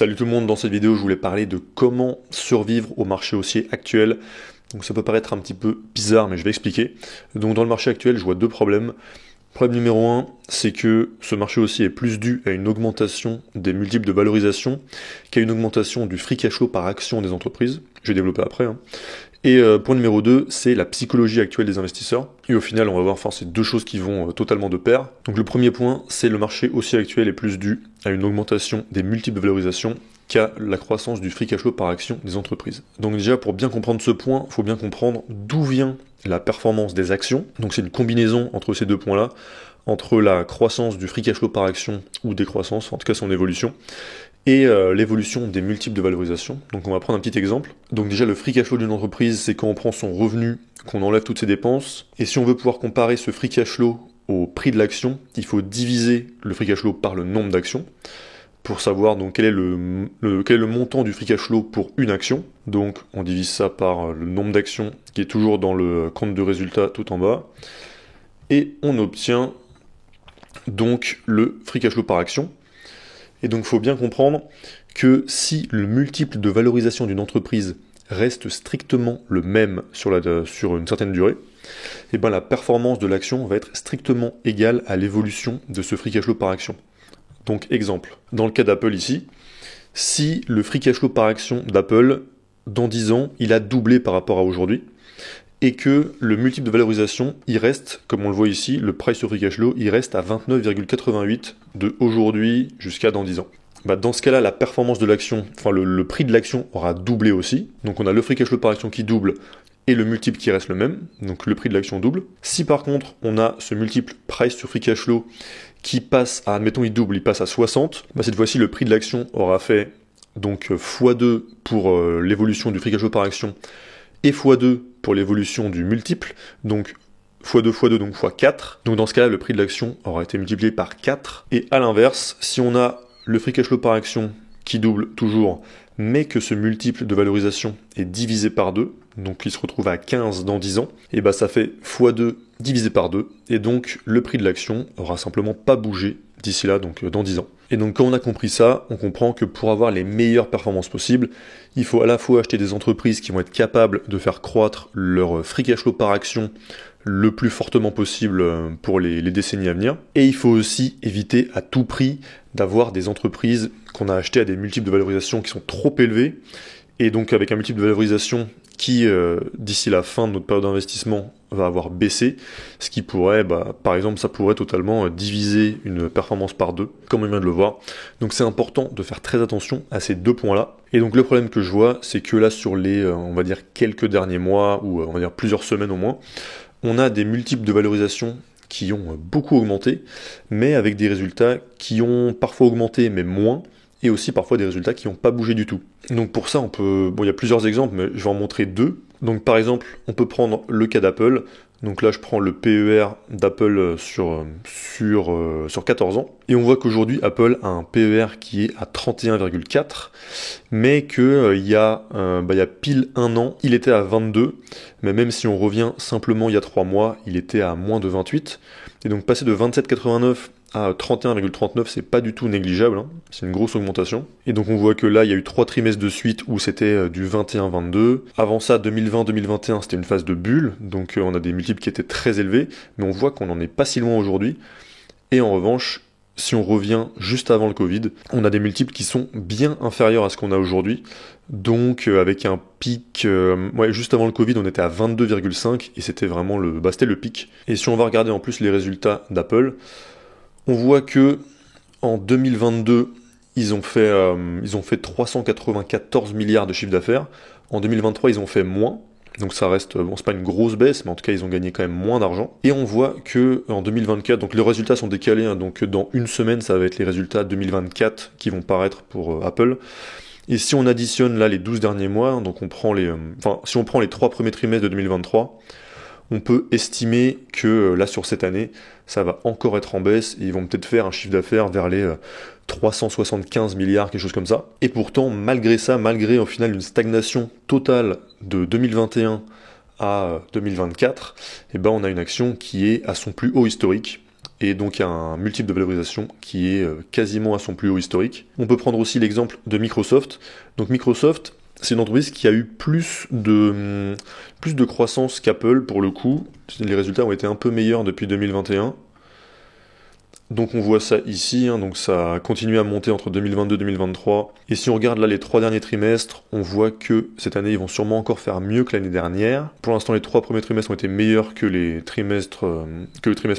Salut tout le monde, dans cette vidéo je voulais parler de comment survivre au marché haussier actuel. Donc ça peut paraître un petit peu bizarre mais je vais expliquer. Donc dans le marché actuel je vois deux problèmes. Problème numéro 1, c'est que ce marché haussier est plus dû à une augmentation des multiples de valorisation qu'à une augmentation du free cash flow par action des entreprises. Je vais développer après. Et point numéro 2, c'est la psychologie actuelle des investisseurs. Et au final, on va voir, c'est deux choses qui vont totalement de pair. Donc le premier point, c'est le marché haussier actuel est plus dû à une augmentation des multiples de valorisation qu'à la croissance du free cash flow par action des entreprises. Donc déjà, pour bien comprendre ce point, il faut bien comprendre d'où vient la performance des actions. Donc c'est une combinaison entre ces deux points-là, entre la croissance du free cash flow par action ou décroissance, en tout cas son évolution, et l'évolution des multiples de valorisation. Donc on va prendre un petit exemple. Donc déjà le free cash flow d'une entreprise, c'est quand on prend son revenu, qu'on enlève toutes ses dépenses, et si on veut pouvoir comparer ce free cash flow au prix de l'action, il faut diviser le free cash flow par le nombre d'actions, pour savoir donc quel est le montant du free cash flow pour une action. Donc on divise ça par le nombre d'actions qui est toujours dans le compte de résultat tout en bas, et on obtient donc le free cash flow par action. Et donc il faut bien comprendre que si le multiple de valorisation d'une entreprise reste strictement le même sur une certaine durée, et ben la performance de l'action va être strictement égale à l'évolution de ce free cash flow par action. Donc exemple, dans le cas d'Apple ici, si le free cash flow par action d'Apple, dans 10 ans, il a doublé par rapport à aujourd'hui, et que le multiple de valorisation, il reste, comme on le voit ici, le price to free cash flow, il reste à 29,88 de aujourd'hui jusqu'à dans 10 ans. Dans ce cas-là, la performance de l'action, le prix de l'action aura doublé aussi. Donc on a le free cash flow par action qui double et le multiple qui reste le même, donc le prix de l'action double. Si par contre on a ce multiple price to free cash flow qui passe à, admettons il double, il passe à 60, cette fois-ci le prix de l'action aura fait donc x2 pour l'évolution du free cash flow par action et x2 pour l'évolution du multiple, donc x2 x2 donc x4. Donc dans ce cas-là, le prix de l'action aura été multiplié par 4. Et à l'inverse, si on a le free cash flow par action qui double toujours, mais que ce multiple de valorisation est divisé par 2, donc il se retrouve à 15 dans 10 ans, et ça fait x2 divisé par 2, et donc le prix de l'action aura simplement pas bougé d'ici là, donc dans 10 ans. Et donc quand on a compris ça, on comprend que pour avoir les meilleures performances possibles, il faut à la fois acheter des entreprises qui vont être capables de faire croître leur free cash flow par action le plus fortement possible pour les décennies à venir. Et il faut aussi éviter à tout prix d'avoir des entreprises qu'on a achetées à des multiples de valorisation qui sont trop élevés, et donc avec un multiple de valorisation qui, d'ici la fin de notre période d'investissement, va avoir baissé, ce qui pourrait, par exemple, ça pourrait totalement diviser une performance par 2, comme on vient de le voir. Donc c'est important de faire très attention à ces deux points-là. Et donc le problème que je vois, c'est que là, sur les, on va dire, quelques derniers mois, ou on va dire plusieurs semaines au moins, on a des multiples de valorisation qui ont beaucoup augmenté, mais avec des résultats qui ont parfois augmenté, mais moins, et aussi parfois des résultats qui n'ont pas bougé du tout. Donc pour ça, il y a plusieurs exemples, mais je vais en montrer deux. Donc par exemple, on peut prendre le cas d'Apple. Donc là, je prends le PER d'Apple sur 14 ans. Et on voit qu'aujourd'hui, Apple a un PER qui est à 31,4, mais qu'il y a pile un an, il était à 22. Mais même si on revient simplement il y a 3 mois, il était à moins de 28. Et donc passer de 27,89 à 31,39, c'est pas du tout négligeable, c'est une grosse augmentation. Et donc on voit que là, il y a eu 3 trimestres de suite où c'était du 21-22. Avant ça, 2020-2021, c'était une phase de bulle, donc on a des multiples qui étaient très élevés, mais on voit qu'on n'en est pas si loin aujourd'hui. Et en revanche, si on revient juste avant le Covid, on a des multiples qui sont bien inférieurs à ce qu'on a aujourd'hui. Donc avec un pic, juste avant le Covid, on était à 22,5 et c'était vraiment c'était le pic. Et si on va regarder en plus les résultats d'Apple, on voit que en 2022, ils ont fait 394 milliards de chiffre d'affaires. En 2023, ils ont fait moins. Donc ça reste, c'est pas une grosse baisse, mais en tout cas, ils ont gagné quand même moins d'argent. Et on voit que en 2024, donc les résultats sont décalés, donc dans une semaine, ça va être les résultats 2024 qui vont paraître pour Apple. Et si on additionne là les 12 derniers mois, donc si on prend les 3 premiers trimestres de 2023, on peut estimer que là sur cette année, ça va encore être en baisse et ils vont peut-être faire un chiffre d'affaires vers les 375 milliards, quelque chose comme ça. Et pourtant, malgré ça, malgré au final une stagnation totale de 2021 à 2024, on a une action qui est à son plus haut historique. et donc un multiple de valorisation qui est quasiment à son plus haut historique. On peut prendre aussi l'exemple de Microsoft. Donc Microsoft, c'est une entreprise qui a eu plus de croissance qu'Apple pour le coup. Les résultats ont été un peu meilleurs depuis 2021. Donc on voit ça ici, donc ça a continué à monter entre 2022 et 2023. Et si on regarde là les 3 derniers trimestres, on voit que cette année ils vont sûrement encore faire mieux que l'année dernière. Pour l'instant les 3 premiers trimestres ont été meilleurs que le trimestre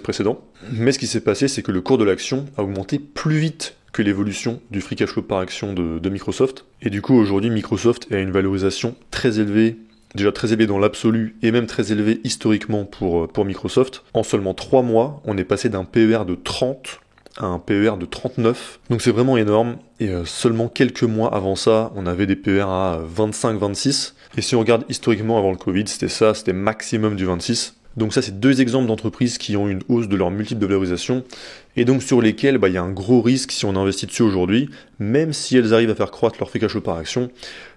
précédent. Mais ce qui s'est passé, c'est que le cours de l'action a augmenté plus vite que l'évolution du free cash flow par action de Microsoft. Et du coup aujourd'hui Microsoft a une valorisation très élevée, déjà très élevé dans l'absolu et même très élevé historiquement pour Microsoft. En seulement 3 mois, on est passé d'un PER de 30 à un PER de 39. Donc c'est vraiment énorme. Et seulement quelques mois avant ça, on avait des PER à 25-26. Et si on regarde historiquement avant le Covid, c'était maximum du 26. Donc ça, c'est 2 exemples d'entreprises qui ont une hausse de leur multiple de valorisation et donc sur lesquelles il y a un gros risque si on investit dessus aujourd'hui, même si elles arrivent à faire croître leur free cash flow par action,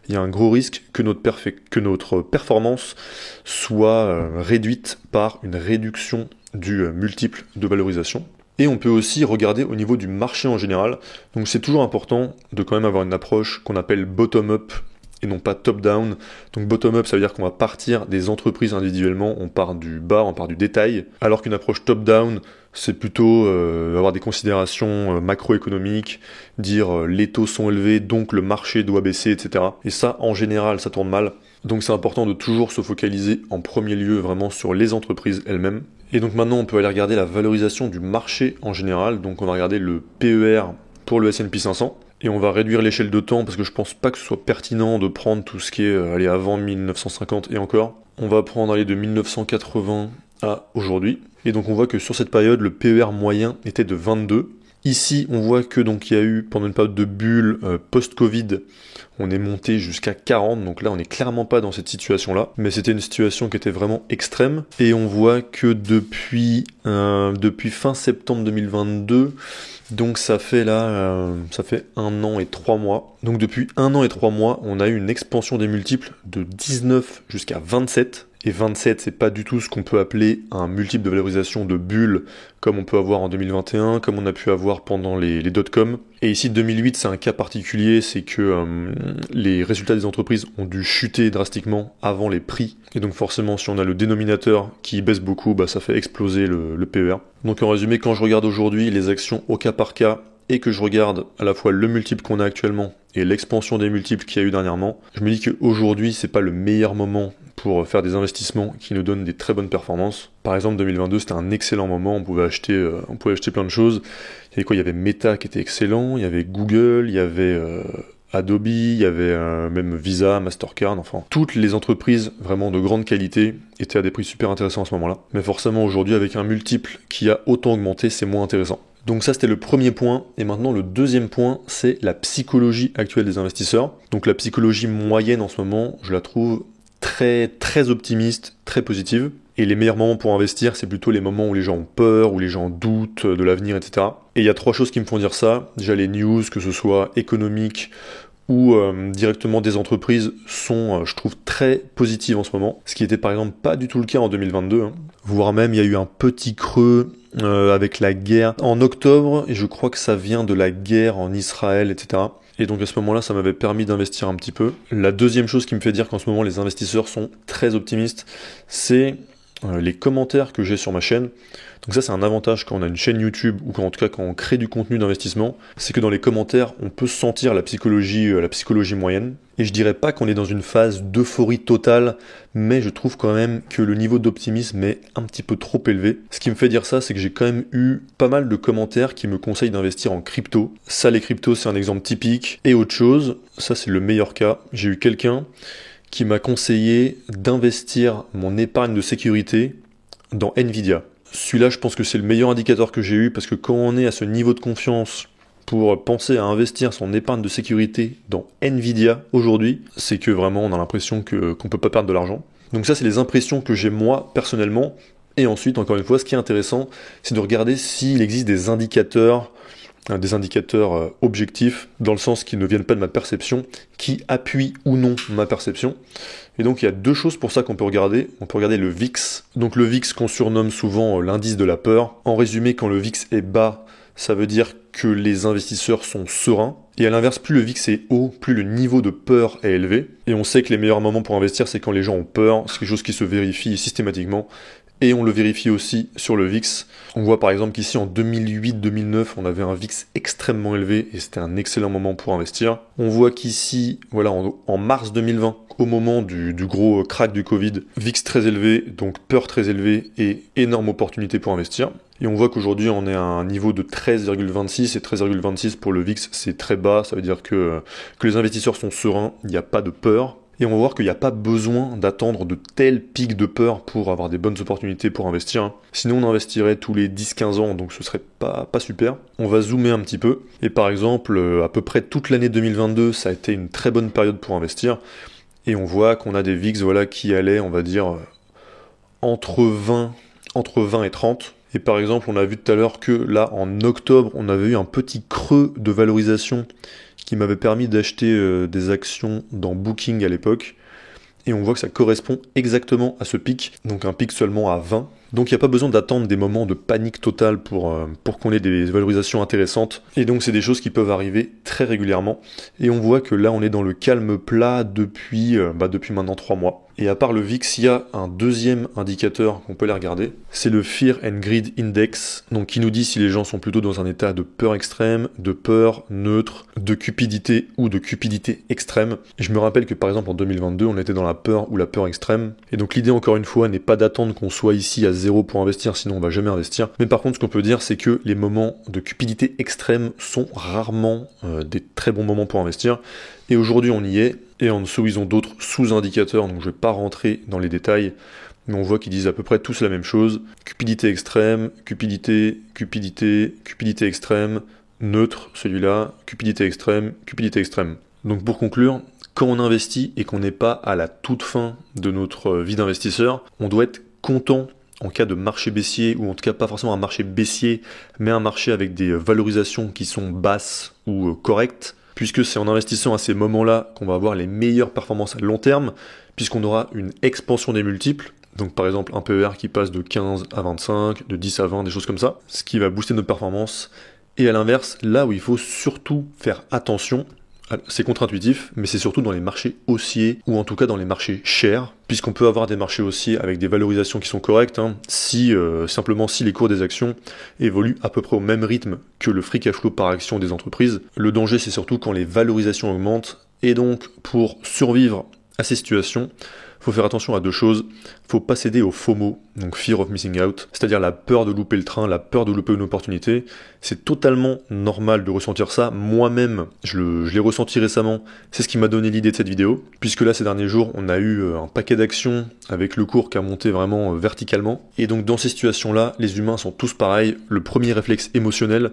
il y a un gros risque que notre performance soit réduite par une réduction du multiple de valorisation. Et on peut aussi regarder au niveau du marché en général. Donc c'est toujours important de quand même avoir une approche qu'on appelle bottom-up et non pas top-down. Donc bottom-up, ça veut dire qu'on va partir des entreprises individuellement, on part du bas, on part du détail, alors qu'une approche top-down, c'est plutôt avoir des considérations macroéconomiques, dire les taux sont élevés, donc le marché doit baisser, etc. Et ça, en général, ça tourne mal. Donc c'est important de toujours se focaliser en premier lieu vraiment sur les entreprises elles-mêmes. Et donc maintenant, on peut aller regarder la valorisation du marché en général. Donc on va regarder le PER pour le S&P 500. Et on va réduire l'échelle de temps parce que je pense pas que ce soit pertinent de prendre tout ce qui est avant 1950 et encore. On va prendre de 1980 à aujourd'hui. Et donc on voit que sur cette période, le PER moyen était de 22. Ici, on voit que donc il y a eu pendant une période de bulle post-Covid, on est monté jusqu'à 40, donc là on n'est clairement pas dans cette situation-là, mais c'était une situation qui était vraiment extrême, et on voit que depuis fin septembre 2022, donc ça fait 1 an et 3 mois, donc depuis 1 an et 3 mois, on a eu une expansion des multiples de 19 jusqu'à 27, et 27, c'est pas du tout ce qu'on peut appeler un multiple de valorisation de bulle, comme on peut avoir en 2021, comme on a pu avoir pendant les dot-com. Et ici, 2008, c'est un cas particulier, c'est que les résultats des entreprises ont dû chuter drastiquement avant les prix. Et donc forcément, si on a le dénominateur qui baisse beaucoup, ça fait exploser le PER. Donc en résumé, quand je regarde aujourd'hui les actions au cas par cas, et que je regarde à la fois le multiple qu'on a actuellement et l'expansion des multiples qu'il y a eu dernièrement, je me dis qu'aujourd'hui, c'est pas le meilleur moment pour faire des investissements qui nous donnent des très bonnes performances. Par exemple, 2022, c'était un excellent moment, on pouvait acheter plein de choses. Il y avait Meta qui était excellent, il y avait Google, il y avait Adobe, il y avait même Visa, Mastercard, enfin toutes les entreprises vraiment de grande qualité étaient à des prix super intéressants à ce moment-là. Mais forcément aujourd'hui avec un multiple qui a autant augmenté, c'est moins intéressant. Donc ça c'était le premier point, et maintenant le deuxième point c'est la psychologie actuelle des investisseurs. Donc la psychologie moyenne en ce moment, je la trouve très très optimiste, très positive. Et les meilleurs moments pour investir, c'est plutôt les moments où les gens ont peur, où les gens doutent de l'avenir, etc. Et il y a 3 choses qui me font dire ça. Déjà les news, que ce soit économiques ou directement des entreprises, sont, je trouve, très positives en ce moment. Ce qui était par exemple pas du tout le cas en 2022. Voire même il y a eu un petit creux avec la guerre en octobre, et je crois que ça vient de la guerre en Israël, etc. Et donc à ce moment-là, ça m'avait permis d'investir un petit peu. La deuxième chose qui me fait dire qu'en ce moment les investisseurs sont très optimistes, c'est les commentaires que j'ai sur ma chaîne. Donc ça c'est un avantage quand on a une chaîne YouTube, ou en tout cas quand on crée du contenu d'investissement, c'est que dans les commentaires on peut sentir la psychologie moyenne. Et je dirais pas qu'on est dans une phase d'euphorie totale, mais je trouve quand même que le niveau d'optimisme est un petit peu trop élevé. Ce qui me fait dire ça, c'est que j'ai quand même eu pas mal de commentaires qui me conseillent d'investir en crypto. Ça, les cryptos, c'est un exemple typique. Et autre chose, ça c'est le meilleur cas, j'ai eu quelqu'un qui m'a conseillé d'investir mon épargne de sécurité dans Nvidia. Celui-là, je pense que c'est le meilleur indicateur que j'ai eu, parce que quand on est à ce niveau de confiance pour penser à investir son épargne de sécurité dans Nvidia aujourd'hui, c'est que vraiment on a l'impression qu'on peut pas perdre de l'argent. Donc ça, c'est les impressions que j'ai moi personnellement. Et ensuite, encore une fois, ce qui est intéressant, c'est de regarder s'il existe des indicateurs des indicateurs objectifs, dans le sens qui ne viennent pas de ma perception, qui appuient ou non ma perception. Et donc il y a deux choses pour ça qu'on peut regarder. On peut regarder le VIX. Donc le VIX qu'on surnomme souvent l'indice de la peur. En résumé, quand le VIX est bas, ça veut dire que les investisseurs sont sereins. Et à l'inverse, plus le VIX est haut, plus le niveau de peur est élevé. Et on sait que les meilleurs moments pour investir, c'est quand les gens ont peur. C'est quelque chose qui se vérifie systématiquement. Et on le vérifie aussi sur le VIX. On voit par exemple qu'ici en 2008-2009, on avait un VIX extrêmement élevé et c'était un excellent moment pour investir. On voit qu'ici, voilà, en mars 2020, au moment du gros crack du Covid, VIX très élevé, donc peur très élevée et énorme opportunité pour investir. Et on voit qu'aujourd'hui, on est à un niveau de 13,26 et 13,26 pour le VIX, c'est très bas. Ça veut dire que les investisseurs sont sereins, il n'y a pas de peur. Et on va voir qu'il n'y a pas besoin d'attendre de tels pics de peur pour avoir des bonnes opportunités pour investir. Sinon, on investirait tous les 10-15 ans, donc ce serait pas super. On va zoomer un petit peu. Et par exemple, à peu près toute l'année 2022, ça a été une très bonne période pour investir. Et on voit qu'on a des VIX voilà, qui allaient, on va dire, entre 20 et 30. Et par exemple, on a vu tout à l'heure que là, en octobre, on avait eu un petit creux de valorisation qui m'avait permis d'acheter des actions dans Booking à l'époque. Et on voit que ça correspond exactement à ce pic, donc un pic seulement à 20. Donc il n'y a pas besoin d'attendre des moments de panique totale pour qu'on ait des valorisations intéressantes. Et donc c'est des choses qui peuvent arriver très régulièrement. Et on voit que là on est dans le calme plat depuis maintenant 3 mois. Et à part le VIX, il y a un deuxième indicateur qu'on peut aller regarder. C'est le Fear and Greed Index, donc qui nous dit si les gens sont plutôt dans un état de peur extrême, de peur neutre, de cupidité ou de cupidité extrême. Et je me rappelle que par exemple en 2022, on était dans la peur ou la peur extrême. Et donc l'idée encore une fois n'est pas d'attendre qu'on soit ici à 0 pour investir, sinon on va jamais investir. Mais par contre, ce qu'on peut dire, c'est que les moments de cupidité extrême sont rarement des très bons moments pour investir. Et aujourd'hui, on y est. Et en dessous, ils ont d'autres sous-indicateurs, donc je ne vais pas rentrer dans les détails, mais on voit qu'ils disent à peu près tous la même chose. Cupidité extrême, cupidité extrême, neutre, celui-là, cupidité extrême. Donc pour conclure, quand on investit et qu'on n'est pas à la toute fin de notre vie d'investisseur, on doit être content en cas de marché baissier, ou en tout cas pas forcément un marché baissier, mais un marché avec des valorisations qui sont basses ou correctes, puisque c'est en investissant à ces moments-là qu'on va avoir les meilleures performances à long terme, puisqu'on aura une expansion des multiples, donc par exemple un PER qui passe de 15 à 25, de 10 à 20, des choses comme ça, ce qui va booster notre performance. Et à l'inverse, là où il faut surtout faire attention, c'est contre-intuitif, mais c'est surtout dans les marchés haussiers, ou en tout cas dans les marchés chers, puisqu'on peut avoir des marchés haussiers avec des valorisations qui sont correctes, simplement si les cours des actions évoluent à peu près au même rythme que le free cash flow par action des entreprises. Le danger, c'est surtout quand les valorisations augmentent, et donc pour survivre à ces situations, il faut faire attention à deux choses. Il ne faut pas céder au FOMO, donc Fear of Missing Out, c'est-à-dire la peur de louper le train, la peur de louper une opportunité. C'est totalement normal de ressentir ça. Moi-même, je l'ai ressenti récemment. C'est ce qui m'a donné l'idée de cette vidéo, puisque là, ces derniers jours, on a eu un paquet d'actions avec le cours qui a monté vraiment verticalement. Et donc, dans ces situations-là, les humains sont tous pareils. Le premier réflexe émotionnel,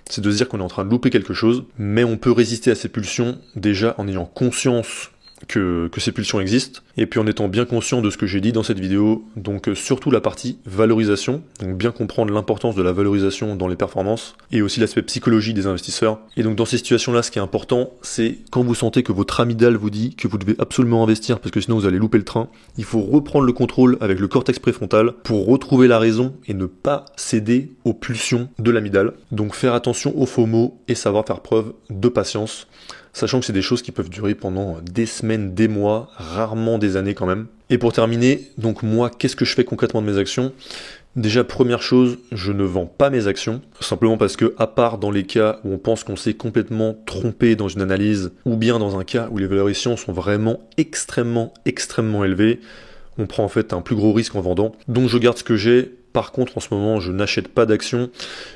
c'est de se dire qu'on est en train de louper quelque chose, mais on peut résister à ces pulsions déjà en ayant conscience que ces pulsions existent, et puis en étant bien conscient de ce que j'ai dit dans cette vidéo, donc surtout la partie valorisation, donc bien comprendre l'importance de la valorisation dans les performances, et aussi l'aspect psychologie des investisseurs. Et donc dans ces situations-là, ce qui est important, c'est quand vous sentez que votre amygdale vous dit que vous devez absolument investir parce que sinon vous allez louper le train, il faut reprendre le contrôle avec le cortex préfrontal pour retrouver la raison et ne pas céder aux pulsions de l'amygdale. Donc faire attention au FOMO et savoir faire preuve de patience, sachant que c'est des choses qui peuvent durer pendant des semaines, des mois, rarement des années quand même. Et pour terminer, donc moi, qu'est-ce que je fais concrètement de mes actions ? Déjà, première chose, je ne vends pas mes actions, simplement parce que, à part dans les cas où on pense qu'on s'est complètement trompé dans une analyse, ou bien dans un cas où les valorisations sont vraiment extrêmement élevées, on prend en fait un plus gros risque en vendant. Donc je garde ce que j'ai. Par contre, en ce moment, je n'achète pas d'actions,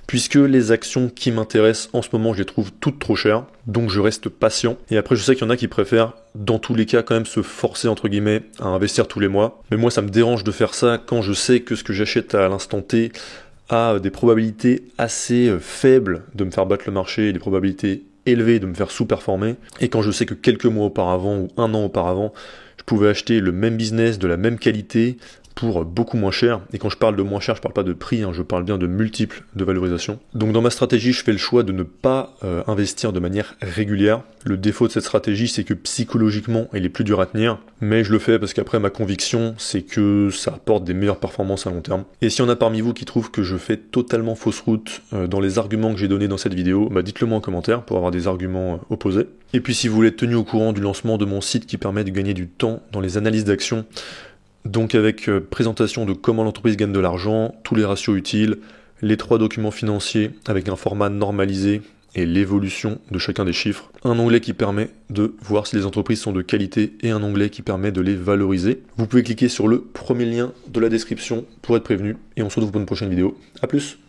puisque les actions qui m'intéressent en ce moment, je les trouve toutes trop chères, donc je reste patient. Et après, je sais qu'il y en a qui préfèrent, dans tous les cas, quand même se forcer, entre guillemets, à investir tous les mois. Mais moi, ça me dérange de faire ça quand je sais que ce que j'achète à l'instant T a des probabilités assez faibles de me faire battre le marché, et des probabilités élevées de me faire sous-performer. Et quand je sais que quelques mois auparavant, ou un an auparavant, je pouvais acheter le même business de la même qualité, pour beaucoup moins cher. Et quand je parle de moins cher, je parle pas de prix, je parle bien de multiples de valorisation. Donc dans ma stratégie, je fais le choix de ne pas investir de manière régulière. Le défaut de cette stratégie, c'est que psychologiquement, elle est plus dure à tenir. Mais je le fais parce qu'après, ma conviction, c'est que ça apporte des meilleures performances à long terme. Et s'il y en a parmi vous qui trouvent que je fais totalement fausse route dans les arguments que j'ai donnés dans cette vidéo, dites-le moi en commentaire pour avoir des arguments opposés. Et puis si vous voulez être tenu au courant du lancement de mon site qui permet de gagner du temps dans les analyses d'action, donc avec présentation de comment l'entreprise gagne de l'argent, tous les ratios utiles, les 3 documents financiers avec un format normalisé et l'évolution de chacun des chiffres, un onglet qui permet de voir si les entreprises sont de qualité et un onglet qui permet de les valoriser. Vous pouvez cliquer sur le premier lien de la description pour être prévenu et on se retrouve pour une prochaine vidéo. A plus!